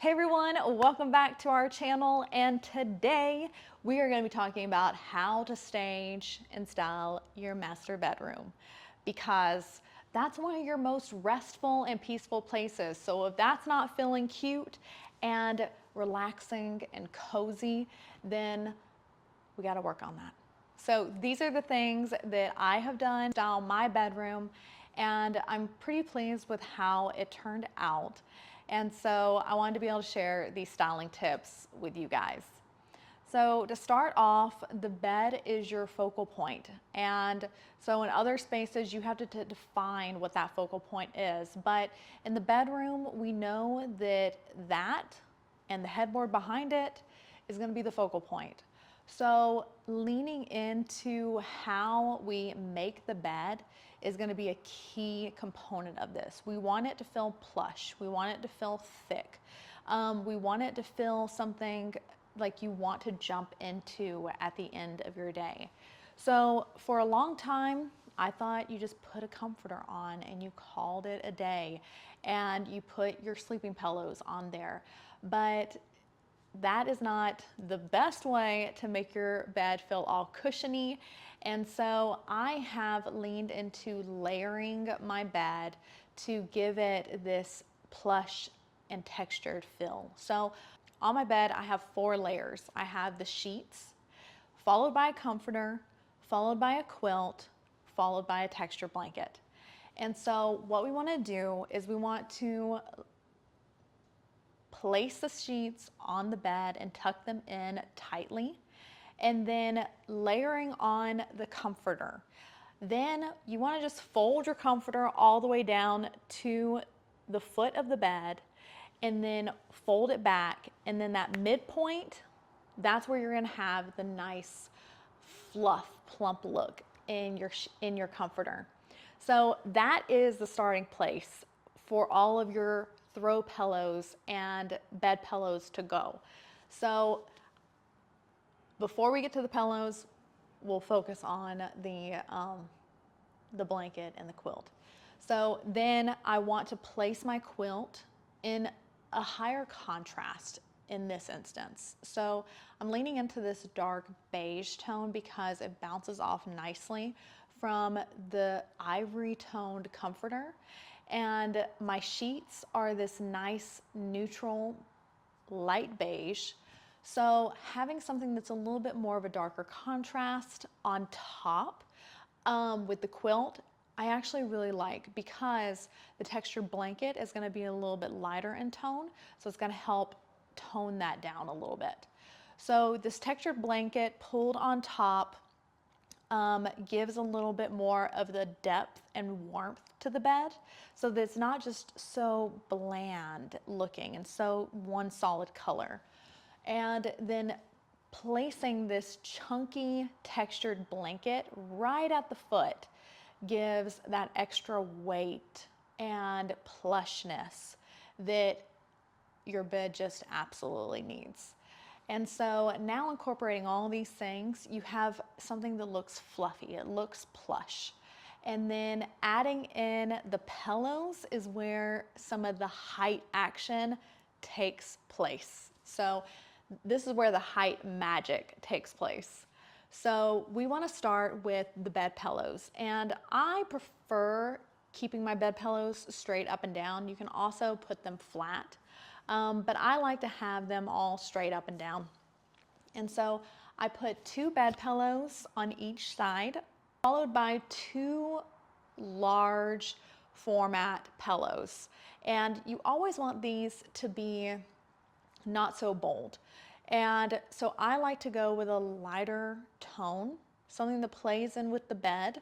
Hey everyone, welcome back to our channel, and today we are going to be talking about how to stage and style your master bedroom, because that's one of your most restful and peaceful places. So if that's not feeling cute and relaxing and cozy, then we got to work on that. So these are the things that I have done to style my bedroom, and I'm pretty pleased with how it turned out. And so I wanted to be able to share these styling tips with you guys. So to start off, the bed is your focal point. And so in other spaces, you have to define what that focal point is. But in the bedroom, we know that and the headboard behind it is going to be the focal point. So leaning into how we make the bed is going to be a key component of this. We want it to feel plush. We want it to feel thick. We want it to feel something like you want to jump into at the end of your day. So for a long time, I thought you just put a comforter on and you called it a day, and you put your sleeping pillows on there. But that is not the best way to make your bed feel all cushiony. And so I have leaned into layering my bed to give it this plush and textured feel. So on my bed, I have 4 layers. I have the sheets, followed by a comforter, followed by a quilt, followed by a texture blanket. And so what we want to do is we want to place the sheets on the bed and tuck them in tightly, and then layering on the comforter. Then you want to just fold your comforter all the way down to the foot of the bed, and then fold it back, and then that midpoint, that's where you're going to have the nice fluff, plump look in your comforter. So that is the starting place for all of your throw pillows and bed pillows to go. So before we get to the pillows, we'll focus on the blanket and the quilt. So then I want to place my quilt in a higher contrast in this instance. So I'm leaning into this dark beige tone because it bounces off nicely from the ivory toned comforter. And my sheets are this nice neutral light beige. So having something that's a little bit more of a darker contrast on top with the quilt, I actually really like, because the textured blanket is going to be a little bit lighter in tone. So it's going to help tone that down a little bit. So this textured blanket pulled on top gives a little bit more of the depth and warmth to the bed, so that it's not just so bland looking and so one solid color. And then placing this chunky textured blanket right at the foot gives that extra weight and plushness that your bed just absolutely needs. And so now, incorporating all these things, you have something that looks fluffy, it looks plush. And then adding in the pillows is where some of the height action takes place. So this is where the height magic takes place. So we want to start with the bed pillows, and I prefer keeping my bed pillows straight up and down. You can also put them flat. But I like to have them all straight up and down. And so I put 2 bed pillows on each side, followed by 2 large format pillows. And you always want these to be not so bold. And so I like to go with a lighter tone, something that plays in with the bed,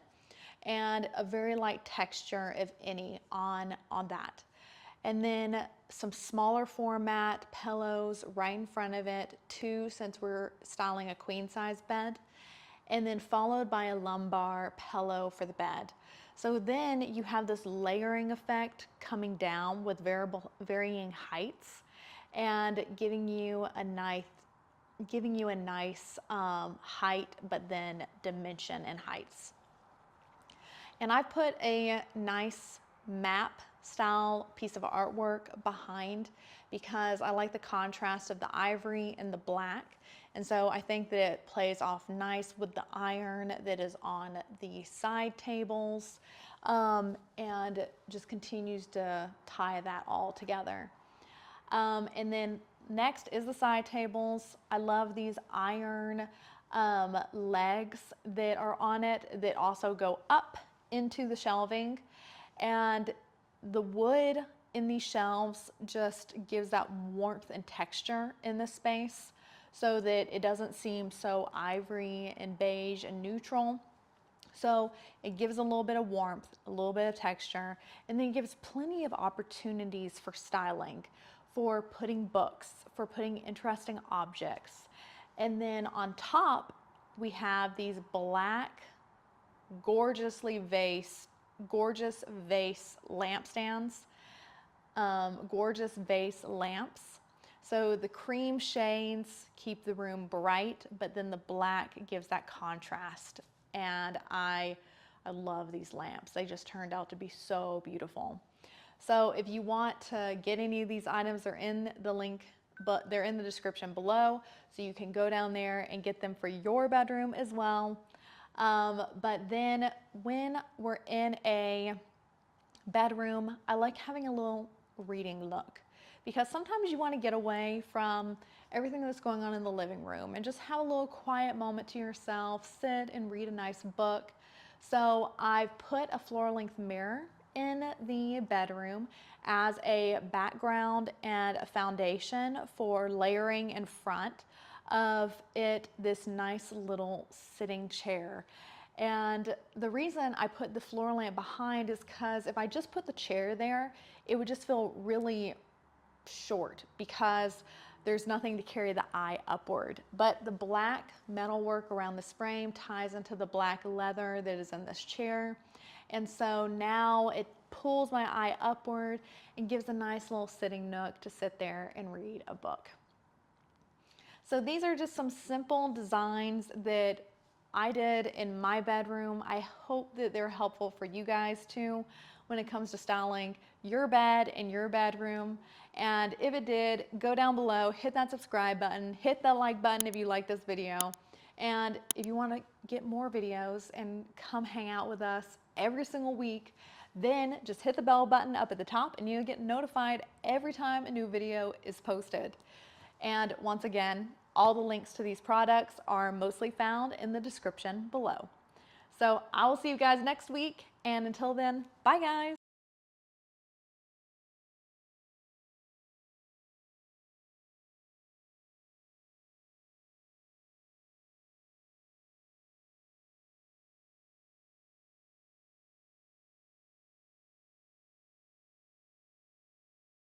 and a very light texture, if any, on that. And then some smaller format pillows right in front of it, 2 since we're styling a queen size bed, and then followed by a lumbar pillow for the bed. So then you have this layering effect coming down with varying heights, and giving you a nice height, but then dimension and heights. And I put a nice map style piece of artwork behind because I like the contrast of the ivory and the black. And so I think that it plays off nice with the iron that is on the side tables, and just continues to tie that all together. And then next is the side tables. I love these iron legs that are on it that also go up into the shelving. And the wood in these shelves just gives that warmth and texture in this space so that it doesn't seem so ivory and beige and neutral. So it gives a little bit of warmth, a little bit of texture, and then it gives plenty of opportunities for styling, for putting books, for putting interesting objects. And then on top, we have these black, gorgeous vase lampstands, gorgeous vase lamps. So the cream shades keep the room bright, but then the black gives that contrast. And I love these lamps. They just turned out to be so beautiful. So if you want to get any of these items, they're in the link, but they're in the description below. So you can go down there and get them for your bedroom as well. But then when we're in a bedroom, I like having a little reading nook because sometimes you want to get away from everything that's going on in the living room and just have a little quiet moment to yourself, sit and read a nice book. So I've put a floor-length mirror in the bedroom as a background and a foundation for layering in front of it this nice little sitting chair. And the reason I put the floor lamp behind is because if I just put the chair there, it would just feel really short because there's nothing to carry the eye upward. But the black metalwork around this frame ties into the black leather that is in this chair. And so now it pulls my eye upward and gives a nice little sitting nook to sit there and read a book. So these are just some simple designs that I did in my bedroom. I hope that they're helpful for you guys too when it comes to styling your bed and your bedroom. And if it did, go down below, hit that subscribe button, hit that like button if you like this video. And if you want to get more videos and come hang out with us every single week, then just hit the bell button up at the top and you'll get notified every time a new video is posted. And once again, all the links to these products are mostly found in the description below. So I will see you guys next week. And until then, bye guys.